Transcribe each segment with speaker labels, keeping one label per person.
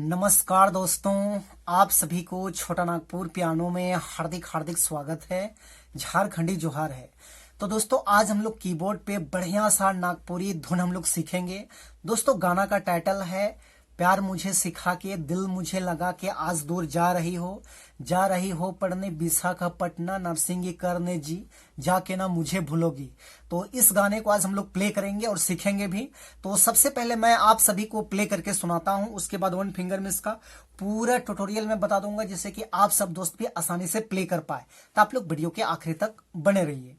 Speaker 1: नमस्कार दोस्तों, आप सभी को छोटा नागपुर पियानो में हार्दिक हार्दिक स्वागत है। झारखंडी जोहार है। तो दोस्तों आज हम लोग कीबोर्ड पे बढ़िया सा नागपुरी धुन हम लोग सीखेंगे। दोस्तों गाना का टाइटल है प्यार मुझे सिखा के दिल मुझे लगा के आज दूर जा रही हो पढ़ने विशाखापट्टनम नरसिंगी करने जी जाके ना मुझे भूलोगी। तो इस गाने को आज हम लोग प्ले करेंगे और सीखेंगे भी। तो सबसे पहले मैं आप सभी को प्ले करके सुनाता हूं, उसके बाद वन फिंगर में इसका पूरा ट्यूटोरियल मैं बता दूंगा, जिससे कि आप सब दोस्त भी आसानी से प्ले कर पाए। तो आप लोग वीडियो के आखिरी तक बने रहिए।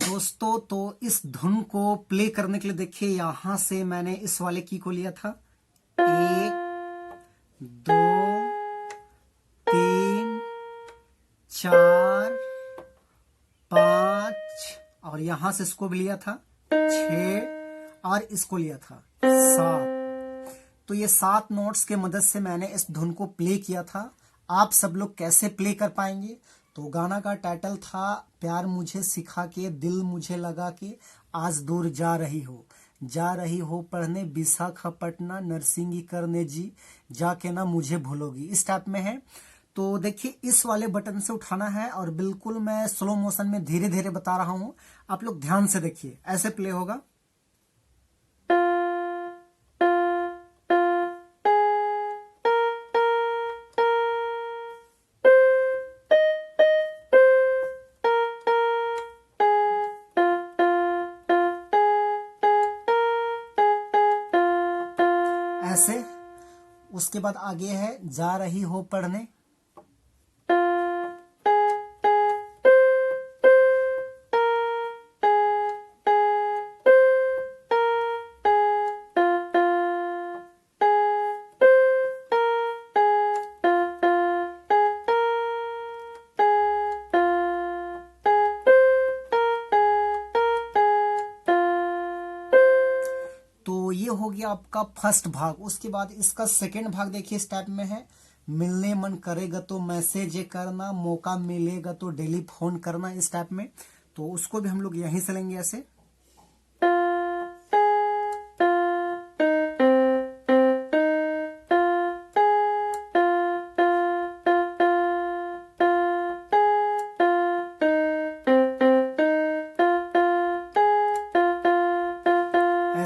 Speaker 1: दोस्तों तो इस धुन को प्ले करने के लिए देखिए, यहां से मैंने इस वाले की को लिया था 1 2 3 4 5 और यहां से इसको भी लिया था 6 और इसको लिया था 7। तो ये 7 नोट्स के मदद से मैंने इस धुन को प्ले किया था। आप सब लोग कैसे प्ले कर पाएंगे? तो गाना का टाइटल था प्यार मुझे सिखा के दिल मुझे लगा के आज दूर जा रही हो पढ़ने विशाखापट्टनम नरसिंगी करने जी जाके ना मुझे भूलोगी। इस टाइप में है। तो देखिए इस वाले बटन से उठाना है और बिल्कुल मैं स्लो मोशन में धीरे धीरे बता रहा हूं, आप लोग ध्यान से देखिए। ऐसे प्ले होगा। ऐसे उसके बाद आगे है जा रही हो पढ़ने। तो ये हो गया आपका फर्स्ट भाग। उसके बाद इसका सेकेंड भाग देखिए, इस टाइप में है मिलने मन करेगा तो मैसेज करना, मौका मिलेगा तो डेली फोन करना, इस टाइप में। तो उसको भी हम लोग यहीं से लेंगे ऐसे।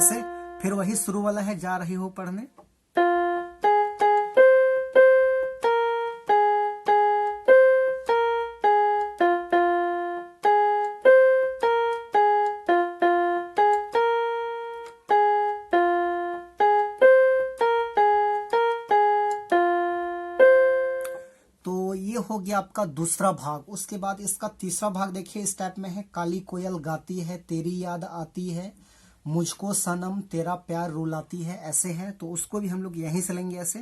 Speaker 1: ऐसे। फिर वही शुरू वाला है, जा रही हो पढ़ने। तो ये हो गया आपका दूसरा भाग। उसके बाद इसका तीसरा भाग देखिए, इस टाइप में है। काली कोयल गाती है, तेरी याद आती है, मुझको सनम तेरा प्यार रुलाती है, ऐसे है। तो उसको भी हम लोग यहीं से लेंगे ऐसे।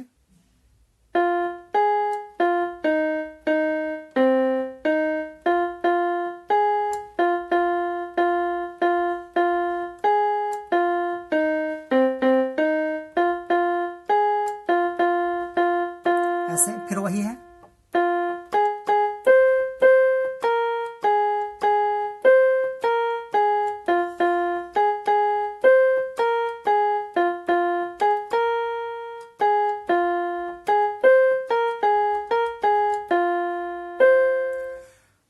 Speaker 1: ऐसे फिर वही है।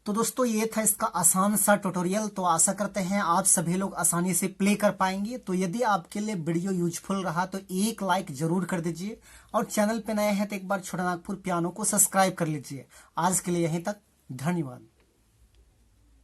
Speaker 1: तो दोस्तों ये था इसका आसान सा ट्यूटोरियल। तो आशा करते हैं आप सभी लोग आसानी से प्ले कर पाएंगे। तो यदि आपके लिए वीडियो यूजफुल रहा तो एक लाइक जरूर कर दीजिए, और चैनल पे नए हैं तो एक बार छोटा नागपुर पियानो को सब्सक्राइब कर लीजिए। आज के लिए यहीं तक, धन्यवाद।